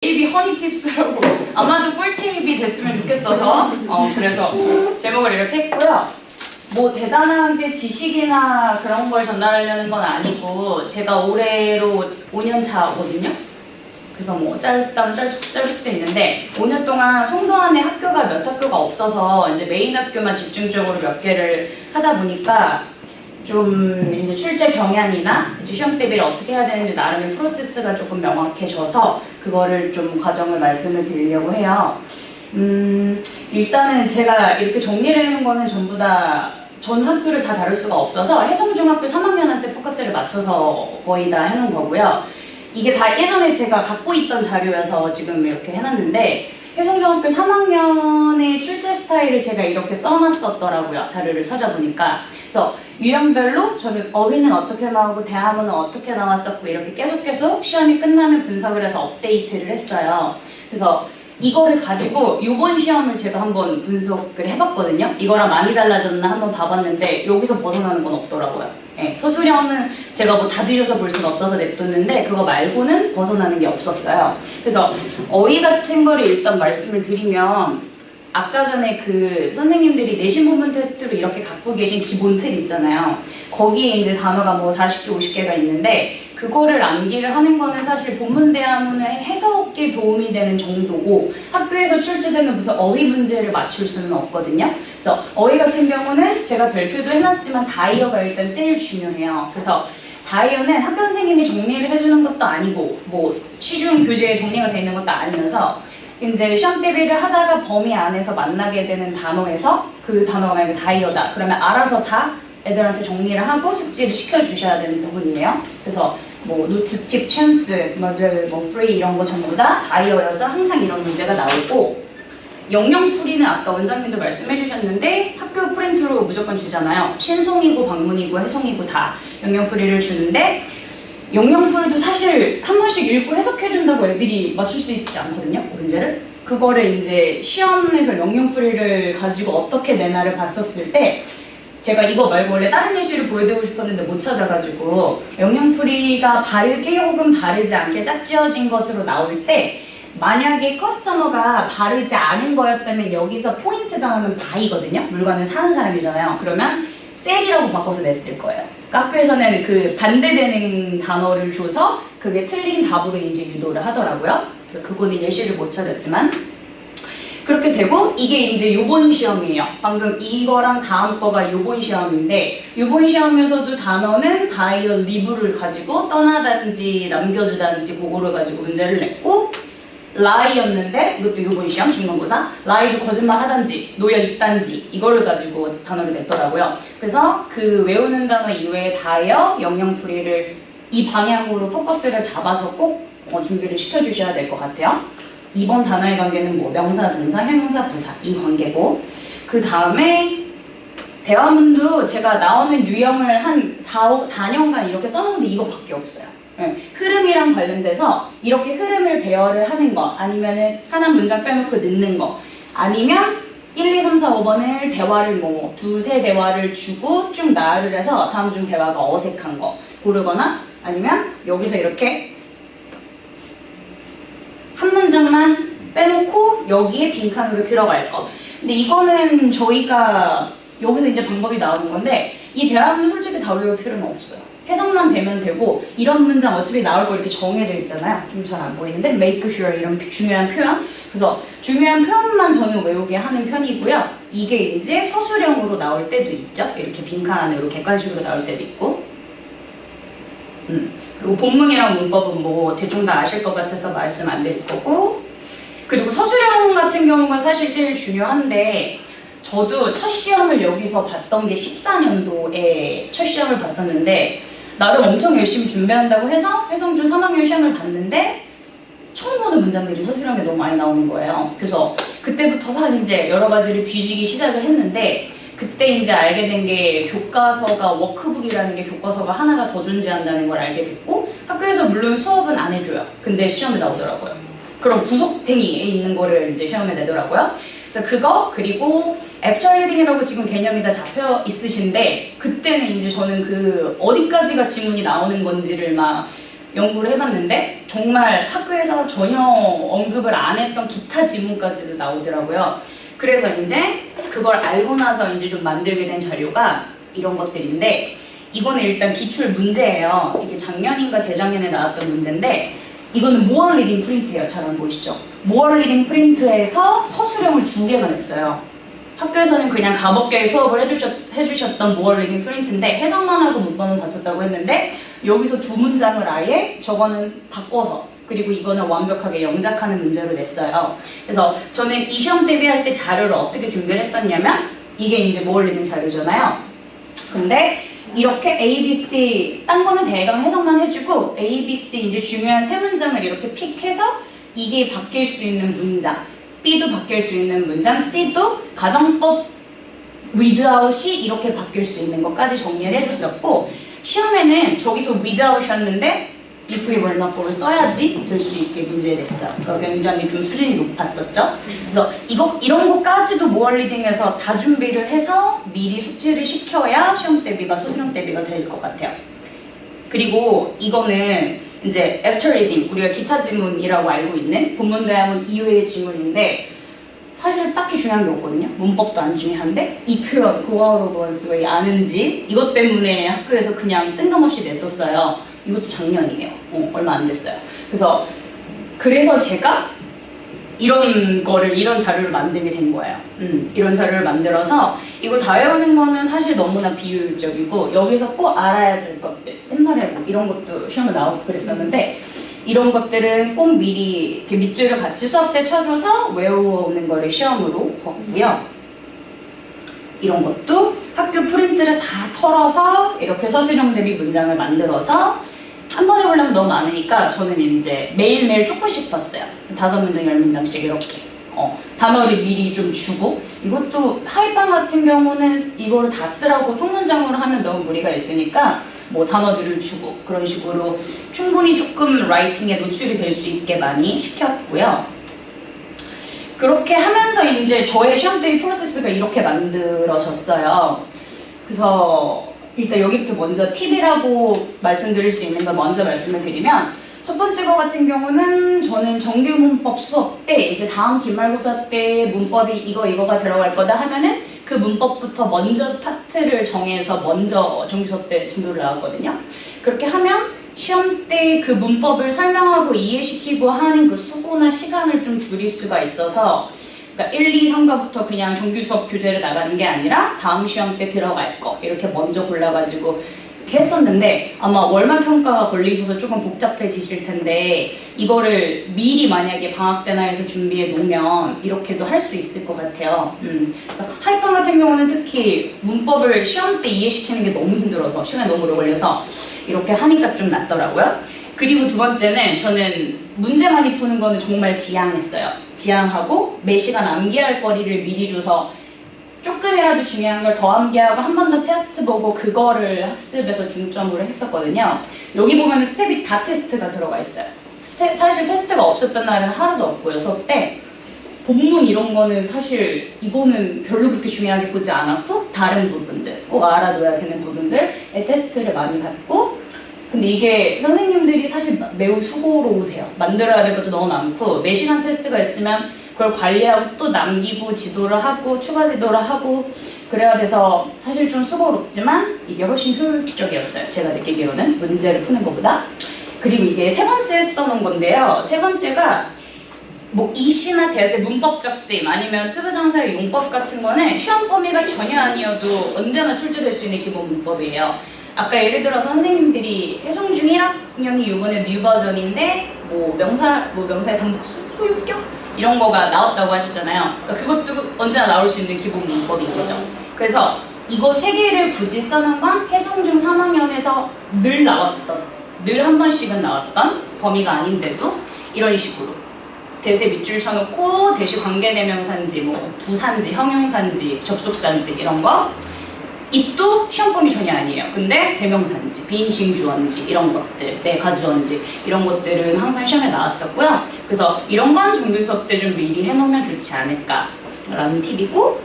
꿀팁이 허니팁스라고 아마도 꿀팁이 됐으면 좋겠어서 그래서 제목을 이렇게 했고요. 뭐 대단하게 지식이나 그런 걸 전달하려는 건 아니고 제가 올해로 5년 차거든요. 그래서 뭐 짧다면 짧을 수도 있는데 5년 동안 송서환의 학교가 몇 학교가 없어서 이제 메인 학교만 집중적으로 몇 개를 하다 보니까 좀 이제 출제 경향이나 이제 시험 대비를 어떻게 해야 되는지 나름의 프로세스가 조금 명확해져서 그거를 좀 과정을 말씀을 드리려고 해요. 일단은 제가 이렇게 정리를 해놓은 거는 전부 다 전 학교를 다 다룰 수가 없어서 혜성중학교 3학년한테 포커스를 맞춰서 거의 다 해놓은 거고요. 이게 다 예전에 제가 갖고 있던 자료여서 지금 이렇게 해놨는데 혜성중학교 3학년의 출제 스타일을 제가 이렇게 써놨었더라고요. 자료를 찾아보니까. 그래서 유형별로 저는 어휘는 어떻게 나오고 대화문은 어떻게 나왔었고 이렇게 계속 시험이 끝나면 분석을 해서 업데이트를 했어요. 그래서 이거를 가지고 이번 시험을 제가 한번 분석을 해봤거든요. 이거랑 많이 달라졌나 한번 봐봤는데 여기서 벗어나는 건 없더라고요. 네, 서술형은 제가 뭐 다 뒤져서 볼 수는 없어서 냅뒀는데 그거 말고는 벗어나는 게 없었어요. 그래서 어휘 같은 거를 일단 말씀을 드리면 아까 전에 그 선생님들이 내신 부분 테스트로 이렇게 갖고 계신 기본 틀 있잖아요. 거기에 이제 단어가 뭐 40개, 50개가 있는데 그거를 암기를 하는 거는 사실 본문 대화문의 해석에 도움이 되는 정도고 학교에서 출제되는 무슨 어휘 문제를 맞출 수는 없거든요. 그래서 어휘 같은 경우는 제가 별표도 해놨지만 다이어가 일단 제일 중요해요. 그래서 다이어는 학교 선생님이 정리를 해주는 것도 아니고 뭐 시중 교재에 정리가 되어 있는 것도 아니어서 이제 시험 대비를 하다가 범위 안에서 만나게 되는 단어에서 그 단어가 만약에 다이어다 그러면 알아서 다 애들한테 정리를 하고 숙지를 시켜주셔야 되는 부분이에요. 그래서 뭐 노트, 팁, 찬스, 머들, 뭐 프리 이런 거 전부 다 다이어여서 항상 이런 문제가 나오고 영영풀이는 아까 원장님도 말씀해 주셨는데 학교 프린트로 무조건 주잖아요. 신송이고 방문이고 해송이고 다 영영풀이를 주는데 영영풀이도 사실 한 번씩 읽고 해석해준다고 애들이 맞출 수 있지 않거든요, 문제를. 그거를 이제 시험에서 영영풀이를 가지고 어떻게 내나를 봤었을 때 제가 이거 말고 원래 다른 예시를 보여드리고 싶었는데 못 찾아가지고 영영풀이가 바르게 혹은 바르지 않게 짝지어진 것으로 나올 때 만약에 커스터머가 바르지 않은 거였다면 여기서 포인트 단어는 바이거든요. 물건을 사는 사람이잖아요. 그러면 셀이라고 바꿔서 냈을 거예요. 학교에서는 그 반대되는 단어를 줘서 그게 틀린 답으로 이제 유도를 하더라고요. 그래서 그거는 예시를 못 찾았지만 그렇게 되고 이게 이제 요번 시험이에요. 방금 이거랑 다음 거가 요번 시험인데 요번 시험에서도 단어는 다이어 리브를 가지고 떠나든지 남겨두든지 그거를 가지고 문제를 냈고 라이였는데 이것도 요번 시험 중간고사 라이도 거짓말 하단지 놓여 있단지 이거를 가지고 단어를 냈더라고요. 그래서 그 외우는 단어 이외에 다이어, 영영풀이를 이 방향으로 포커스를 잡아서 꼭 준비를 시켜주셔야 될 것 같아요. 이번 단어의 관계는 뭐 명사, 동사, 형용사, 부사 이 관계고 그 다음에 대화문도 제가 나오는 유형을 한 4년간 이렇게 써놓은 게 이거밖에 없어요. 네. 흐름이랑 관련돼서 이렇게 흐름을 배열을 하는 거 아니면은 하나 문장 빼놓고 넣는 거 아니면 1, 2, 3, 4, 5번을 대화를 뭐 두세 대화를 주고 쭉 나열을 해서 다음 중 대화가 어색한 거 고르거나 아니면 여기서 이렇게 한 문장만 빼놓고 여기에 빈칸으로 들어갈 거. 근데 이거는 저희가 여기서 이제 방법이 나오는 건데 이 대화문은 솔직히 다 외울 필요는 없어요. 해석만 되면 되고 이런 문장 어차피 나올 거 이렇게 정해져 있잖아요. 좀 잘 안 보이는데 make sure 이런 중요한 표현 그래서 중요한 표현만 저는 외우게 하는 편이고요. 이게 이제 서술형으로 나올 때도 있죠. 이렇게 빈칸으로 객관식으로 나올 때도 있고 그리고 본문이랑 문법은 뭐 대충 다 아실 것 같아서 말씀 안 드릴 거고 그리고 서술형 같은 경우가 사실 제일 중요한데 저도 첫 시험을 여기서 봤던 게 14년도에 첫 시험을 봤었는데 나름 엄청 열심히 준비한다고 해서 혜성중 3학년 시험을 봤는데 처음 보는 문장들이 서술형에 너무 많이 나오는 거예요. 그래서 그때부터 막 이제 여러 가지를 뒤지기 시작을 했는데 그때 이제 알게 된 게 교과서가 워크북이라는 게 교과서가 하나가 더 존재한다는 걸 알게 됐고 학교에서 물론 수업은 안 해줘요. 근데 시험에 나오더라고요. 그럼 구속탱이에 있는 거를 이제 시험에 내더라고요. 그래서 그거 그리고 애프터 리딩이라고 지금 개념이 다 잡혀 있으신데 그때는 이제 저는 그 어디까지가 지문이 나오는 건지를 막 연구를 해봤는데 정말 학교에서 전혀 언급을 안 했던 기타 지문까지도 나오더라고요. 그래서 이제 그걸 알고 나서 이제 좀 만들게 된 자료가 이런 것들인데, 이거는 일단 기출 문제예요. 이게 작년인가 재작년에 나왔던 문제인데, 이거는 모어 리딩 프린트예요. 잘 안 보이시죠? 모어 리딩 프린트에서 서술형을 2개만 했어요. 학교에서는 그냥 가볍게 수업을 해주셨던 모어 리딩 프린트인데 해석만 하고 문법은 봤었다고 했는데, 여기서 2문장을 아예 저거는 바꿔서, 그리고 이거는 완벽하게 영작하는 문제로 냈어요. 그래서 저는 이 시험 대비할 때 자료를 어떻게 준비를 했었냐면, 이게 이제 모어 리딩 자료잖아요. 근데 이렇게 A, B, C, 딴 거는 대강 해석만 해주고 A, B, C 이제 중요한 3문장을 이렇게 픽해서 이게 바뀔 수 있는 문장, B도 바뀔 수 있는 문장, C도 가정법 without이 이렇게 바뀔 수 있는 것까지 정리를 해줬었고, 시험에는 저기서 without이었는데 if we were not for를 써야지 될 수 있게 문제 냈어요. 그러니까 굉장히 좀 수준이 높았었죠. 그래서 이런 거까지도 모어 리딩에서 다 준비를 해서 미리 숙지를 시켜야 시험 대비가, 서술형 대비가 될 것 같아요. 그리고 이거는 이제 actual reading, 우리가 기타 지문이라고 알고 있는 본문 대화문 이외의 지문인데, 사실 딱히 중요한 게 없거든요. 문법도 안 중요한데 이 표현, go out of one's way 아는지, 이것 때문에 학교에서 그냥 뜬금없이 냈었어요. 이것도 작년이에요. 얼마 안 됐어요. 그래서 제가 이런 자료를 만들게 된 거예요. 이런 자료를 만들어서 이걸 다 외우는 거는 사실 너무나 비효율적이고, 여기서 꼭 알아야 될 것들, 옛날에 뭐 이런 것도 시험에 나오고 그랬었는데, 이런 것들은 꼭 미리 이렇게 밑줄을 같이 수업 때 쳐줘서 외우는 거를 시험으로 봤고요. 이런 것도 학교 프린트를 다 털어서 이렇게 서술형 대비 문장을 만들어서 한 번 해보려면 너무 많으니까 저는 이제 매일매일 조금씩 봤어요. 5문장, 10문장씩 이렇게. 단어를 미리 좀 주고, 이것도 하이빵 같은 경우는 이거를 다 쓰라고 통문장으로 하면 너무 무리가 있으니까 뭐 단어들을 주고 그런 식으로 충분히 조금 라이팅에 노출이 될 수 있게 많이 시켰고요. 그렇게 하면서 이제 저의 시험 대비 프로세스가 이렇게 만들어졌어요. 그래서 일단 여기부터 먼저 팁이라고 말씀드릴 수 있는 걸 먼저 말씀을 드리면, 첫 번째 거 같은 경우는 저는 정규 문법 수업 때 이제 다음 기말고사 때 문법이 이거가 들어갈 거다 하면은 그 문법부터 먼저 파트를 정해서 먼저 정규 수업 때 진도를 나왔거든요. 그렇게 하면 시험 때 그 문법을 설명하고 이해시키고 하는 그 수고나 시간을 좀 줄일 수가 있어서, 그러니까 1, 2, 3과부터 그냥 정규 수업 교재를 나가는 게 아니라 다음 시험 때 들어갈 거 이렇게 먼저 골라가지고 이렇게 했었는데, 아마 월말 평가가 걸리셔서 조금 복잡해지실 텐데 이거를 미리 만약에 방학 때나 해서 준비해 놓으면 이렇게도 할 수 있을 것 같아요. 그러니까 하이빵 같은 경우는 특히 문법을 시험 때 이해시키는 게 너무 힘들어서 시간이 너무 오래 걸려서 이렇게 하니까 좀 낫더라고요. 그리고 두 번째는 저는 문제 많이 푸는 거는 정말 지향했어요. 지향하고 매 시간 암기할 거리를 미리 줘서 조금이라도 중요한 걸 더 암기하고 한 번 더 테스트 보고 그거를 학습에서 중점으로 했었거든요. 여기 보면 스텝이 다 테스트가 들어가 있어요. 사실 테스트가 없었던 날은 하루도 없고요. 수업 때 본문 이런 거는 사실 이거는 별로 그렇게 중요하게 보지 않았고, 다른 부분들, 꼭 알아둬야 되는 부분들에 테스트를 많이 받고, 근데 이게 선생님들이 사실 매우 수고로우세요. 만들어야 될 것도 너무 많고, 매 시간 테스트가 있으면 그걸 관리하고 또 남기고 지도를 하고 추가 지도를 하고 그래야 돼서 사실 좀 수고롭지만 이게 훨씬 효율적이었어요. 제가 느끼기로는 문제를 푸는 것보다. 그리고 이게 세 번째 써놓은 건데요. 세 번째가 뭐 이시나 대세 문법적 쓰임 아니면 투부정사의 용법 같은 거는 시험 범위가 전혀 아니어도 언제나 출제될 수 있는 기본 문법이에요. 아까 예를 들어서 선생님들이 해송중 1학년이 이번에 뉴 버전인데 뭐 명사의 반복 소유격 이런 거가 나왔다고 하셨잖아요. 그러니까 그것도 언제나 나올 수 있는 기본 문법인 거죠. 그래서 이거 세 개를 굳이 써는 건 해송중 3학년에서 늘 나왔던, 늘 한 번씩은 나왔던 범위가 아닌데도 이런 식으로 대세 밑줄 쳐놓고 대시 관계대명사인지 뭐 부사인지 형용사인지 접속사인지 이런 거, 입도 시험 범위 전혀 아니에요. 근데 대명사인지 비인칭 주어인지 이런 것들, 내 가주어인지 이런 것들은 항상 시험에 나왔었고요. 그래서 이런 건 정규 수업 때 좀 미리 해놓으면 좋지 않을까라는 팁이고,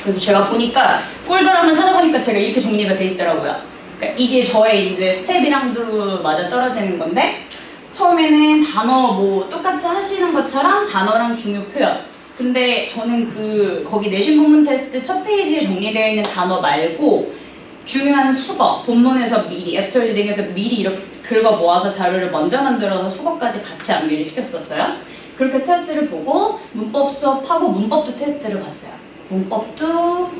그래서 제가 보니까 폴더를 한번 찾아보니까 제가 이렇게 정리가 돼 있더라고요. 그러니까 이게 저의 이제 스텝이랑도 맞아 떨어지는 건데, 처음에는 단어 뭐 똑같이 하시는 것처럼 단어랑 중요 표현. 근데 저는 거기 내신 본문 테스트 첫 페이지에 정리되어 있는 단어 말고 중요한 수거, 본문에서 미리, 애프터 리딩에서 미리 이렇게 긁어 모아서 자료를 먼저 만들어서 수거까지 같이 암기를 시켰었어요. 그렇게 테스트를 보고 문법 수업하고 문법도 테스트를 봤어요. 문법도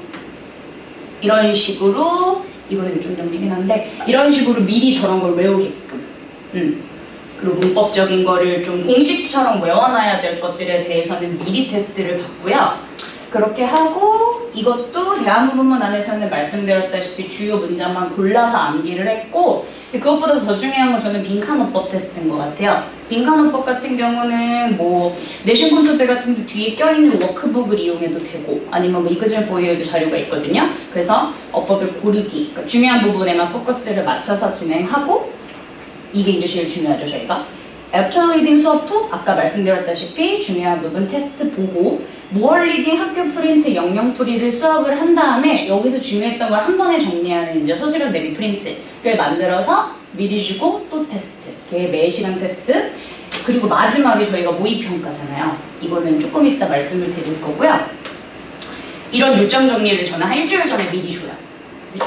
이런 식으로, 이거는 좀 정리긴 한데, 이런 식으로 미리 저런 걸 외우게끔. 그리고 문법적인 거를 좀 공식처럼 외워놔야 될 것들에 대해서는 미리 테스트를 받고요. 그렇게 하고 이것도 대학 본문 안에서는 말씀드렸다시피 주요 문장만 골라서 암기를 했고, 그것보다 더 중요한 건 저는 빈칸어법 테스트인 것 같아요. 빈칸어법 같은 경우는 뭐 내신 콘서트 같은 데 뒤에 껴있는 워크북을 이용해도 되고, 아니면 뭐 이그젠 포이어도 자료가 있거든요. 그래서 어법을 고르기, 그러니까 중요한 부분에만 포커스를 맞춰서 진행하고, 이게 이제 제일 중요하죠, 저희가. 애프터 리딩 수업 후 아까 말씀드렸다시피 중요한 부분 테스트 보고, 모어 리딩 학교 프린트 영영풀이를 수업을 한 다음에 여기서 중요했던 걸 한 번에 정리하는 이제 서술형 내비 프린트를 만들어서 미리 주고 또 테스트, 매 시간 테스트. 그리고 마지막에 저희가 모의평가잖아요. 이거는 조금 이따 말씀을 드릴 거고요. 이런 일정 정리를 저는 한 일주일 전에 미리 줘요.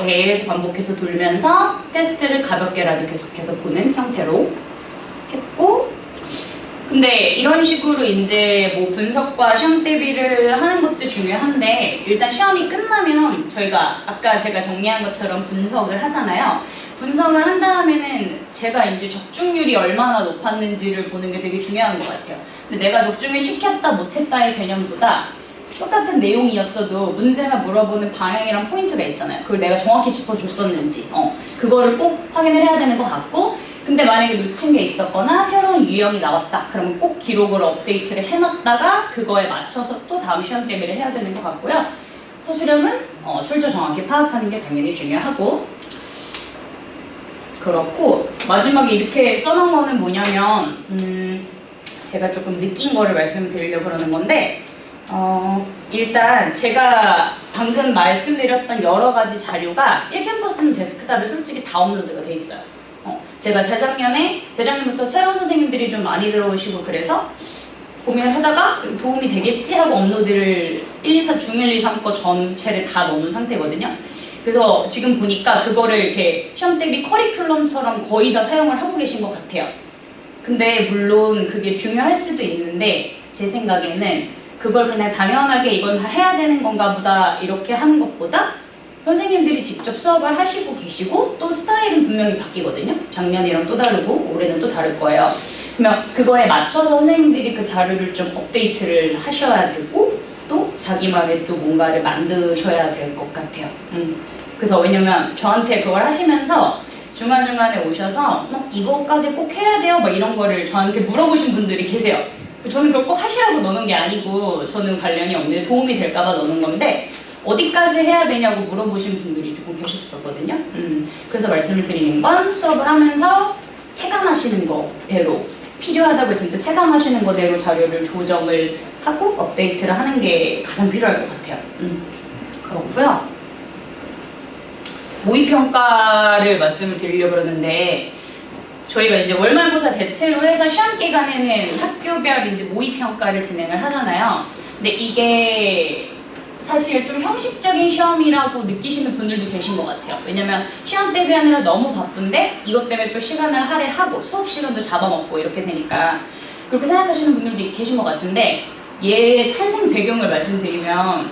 계속 반복해서 돌면서 테스트를 가볍게라도 계속해서 보는 형태로 했고, 근데 이런 식으로 이제 뭐 분석과 시험 대비를 하는 것도 중요한데, 일단 시험이 끝나면 저희가 아까 제가 정리한 것처럼 분석을 하잖아요. 분석을 한 다음에는 제가 이제 적중률이 얼마나 높았는지를 보는 게 되게 중요한 것 같아요. 근데 내가 적중을 시켰다 못했다의 개념보다 똑같은 내용이었어도 문제가 물어보는 방향이랑 포인트가 있잖아요. 그걸 내가 정확히 짚어줬었는지 그거를 꼭 확인을 해야 되는 것 같고, 근데 만약에 놓친 게 있었거나 새로운 유형이 나왔다 그러면 꼭 기록을 업데이트를 해놨다가 그거에 맞춰서 또 다음 시험 대비를 해야 되는 것 같고요. 서술형은 출처 정확히 파악하는 게 당연히 중요하고, 그렇고 마지막에 이렇게 써놓은 거는 뭐냐면 제가 조금 느낀 거를 말씀드리려고 그러는 건데, 일단 제가 방금 말씀드렸던 여러 가지 자료가 1캠퍼스는 데스크탑에 솔직히 다 업로드가 돼 있어요. 제가 재작년부터 새로운 선생님들이 좀 많이 들어오시고 그래서 고민을 하다가 도움이 되겠지 하고 업로드를 124 중1, 2, 3 거 전체를 다 넣어놓은 상태거든요. 그래서 지금 보니까 그거를 이렇게 시험 대비 커리큘럼처럼 거의 다 사용을 하고 계신 것 같아요. 근데 물론 그게 중요할 수도 있는데 제 생각에는 그걸 그냥 당연하게 이건 다 해야 되는 건가 보다 이렇게 하는 것보다 선생님들이 직접 수업을 하시고 계시고 또 스타일은 분명히 바뀌거든요. 작년이랑 또 다르고 올해는 또 다를 거예요. 그러면 그거에 맞춰서 선생님들이 그 자료를 좀 업데이트를 하셔야 되고 또 자기만의 또 뭔가를 만드셔야 될 것 같아요. 그래서 왜냐면 저한테 그걸 하시면서 중간중간에 오셔서 이거까지 꼭 해야 돼요? 막 이런 거를 저한테 물어보신 분들이 계세요. 저는 그걸 꼭 하시라고 넣는 게 아니고 저는 관련이 없는데 도움이 될까 봐 넣는 건데 어디까지 해야 되냐고 물어보신 분들이 조금 계셨었거든요. 그래서 말씀을 드리는 건 수업을 하면서 체감하시는 거대로 필요하다고 진짜 체감하시는 거대로 자료를 조정을 하고 업데이트를 하는 게 가장 필요할 것 같아요. 그렇고요. 모의평가를 말씀을 드리려고 그러는데 저희가 이제 월말고사 대체로 해서 시험 기간에는 학교별 이제 모의평가를 진행을 하잖아요. 근데 이게 사실 좀 형식적인 시험이라고 느끼시는 분들도 계신 것 같아요. 왜냐면 시험 대비하느라 너무 바쁜데 이것 때문에 또 시간을 할애하고 수업 시간도 잡아먹고 이렇게 되니까 그렇게 생각하시는 분들도 계신 것 같은데, 얘 탄생 배경을 말씀드리면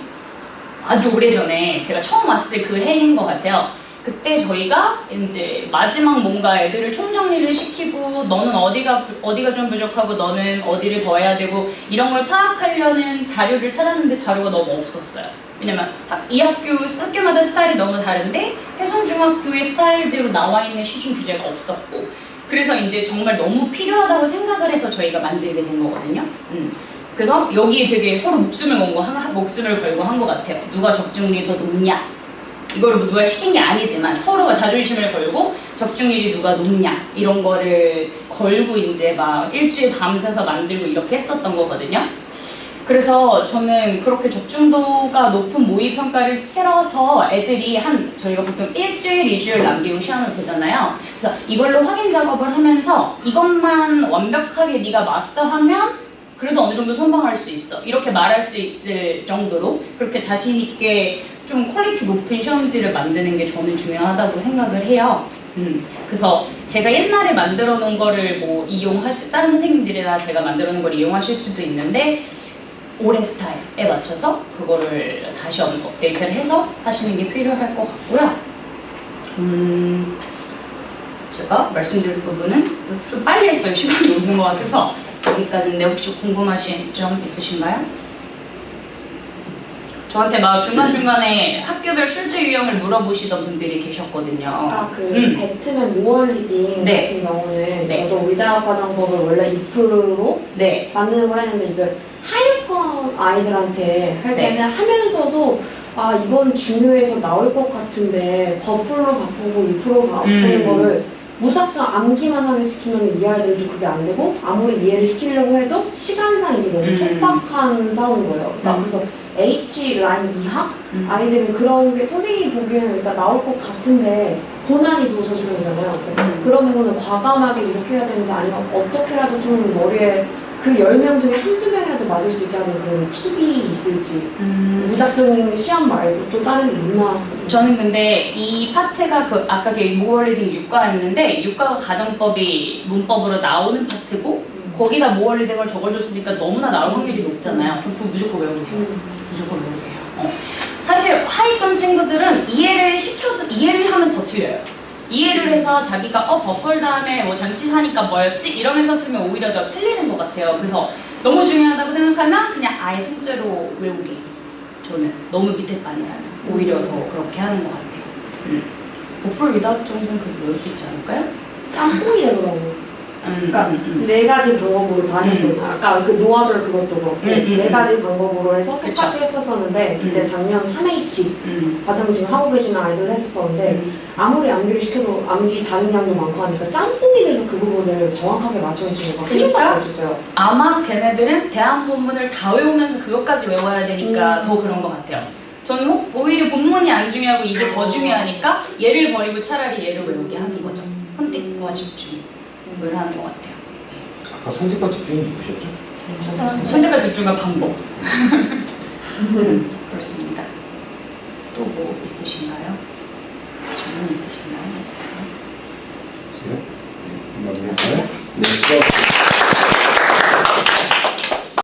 아주 오래전에 제가 처음 왔을 그 해인 것 같아요. 그때 저희가 이제 마지막 뭔가 애들을 총정리를 시키고 너는 어디가 좀 부족하고 너는 어디를 더 해야 되고 이런 걸 파악하려는 자료를 찾았는데 자료가 너무 없었어요. 왜냐면 이 학교마다 스타일이 너무 다른데 혜성중학교의 스타일대로 나와 있는 시중 주제가 없었고, 그래서 이제 정말 너무 필요하다고 생각을 해서 저희가 만들게 된 거거든요. 그래서 여기에 되게 서로 목숨을 걸고 한 것 같아요. 누가 적중률이 더 높냐, 이거를 뭐 누가 시킨 게 아니지만 서로가 자존심을 걸고 적중률이 누가 높냐 이런 거를 걸고 이제 막 일주일 밤새서 만들고 이렇게 했었던 거거든요. 그래서 저는 그렇게 적중도가 높은 모의 평가를 치러서 애들이 저희가 보통 일주일, 2주일 남기고 시험을 보잖아요. 그래서 이걸로 확인 작업을 하면서 이것만 완벽하게 네가 마스터하면 그래도 어느 정도 선방할 수 있어. 이렇게 말할 수 있을 정도로 그렇게 자신 있게 좀 퀄리티 높은 시험지를 만드는 게 저는 중요하다고 생각을 해요. 그래서 제가 옛날에 만들어 놓은 거를 뭐 다른 선생님들이나 제가 만들어 놓은 걸 이용하실 수도 있는데 올해 스타일에 맞춰서 그거를 다시 업데이트를 해서 하시는 게 필요할 것 같고요. 제가 말씀드릴 부분은 좀 빨리 했어요. 시간이 없는 것 같아서 여기까지인데 혹시 궁금하신 점 있으신가요? 저한테 막 중간중간에 학교별 출제 유형을 물어보시던 분들이 계셨거든요. 아까 그 배트맨 모어리딩 네. 같은 경우는 네. 저도 우리 대학 과정법을 원래 2%로 네. 만드는 걸 했는데 이걸 하위권 아이들한테 할 네. 때는 하면서도 아 이건 중요해서 나올 것 같은데 버플로 바꾸고 2%로 바꾸는 거를 무작정 암기만 하게 시키면 이 아이들도 그게 안 되고 아무리 이해를 시키려고 해도 시간상 이게 너무 촉박한 싸움인 거예요. 그래서 H 라인 이하 아이들은 그런 게 선생님이 보기에는 일단 나올 것 같은데 고난이도 서술형이잖아요. 그래서 그런 부분을 과감하게 이렇게 해야 되는지 아니면 어떻게라도 좀 머리에 그 10명 중에 한두 명이라도 맞을 수 있게 하는 그런 팁이 있을지 무작정 시험 말고 또 다른 게 있나? 저는 근데 이 파트가 아까 그 모어리딩 육과였는데 육과가 가정법이 문법으로 나오는 파트고 거기다 모어리딩을 적어줬으니까 너무나 나올 확률이 높잖아요. 좀 그거 무조건 외우게 해요. 무조건 외우게 해요. 사실 하위권 친구들은 이해를 하면 더 틀려요. 이해를 해서 자기가 버플 다음에 뭐 전치사니까 뭐였지? 이러면서 쓰면 오히려 더 틀리는 것 같아요. 그래서 너무 중요하다고 생각하면 그냥 아예 통째로 외우게. 저는 너무 밑에 반이라면 오히려 더 그렇게 하는 것 같아요. 버플 위다웃 정도는 그렇게 외울 수 있지 않을까요? 짬뽕이 되더라고요. 그러니까 네 가지 방법으로 다 했어요. 아까 그 노아돌 그것도 그렇고 네 가지 방법으로 해서 똑같이 했었었는데 그때 작년 3H 가장 지금 하고 계시는 아이들 했었었는데 아무리 암기를 시켜도 암기 단위량도 많고 하니까 짬뽕이 돼서 그 부분을 정확하게 맞춰주는 친구가 한 명밖에 없었어요. 아마 걔네들은 대학 본문을 다 외우면서 그것까지 외워야 되니까 더 그런 것 같아요. 저는 오히려 본문이 안 중요하고 이게 더 중요하니까 얘를 버리고 차라리 얘를 외우게 하는 거죠. 선택과 집중을 하는 것 같아요. 아까 선택과 집중이 누구셨죠? 선택과 집중과 방법. 그렇습니다. 또 뭐 있으신가요? 질문 있으신가요? 없어요? 없어요? 네, 수고하셨습니다.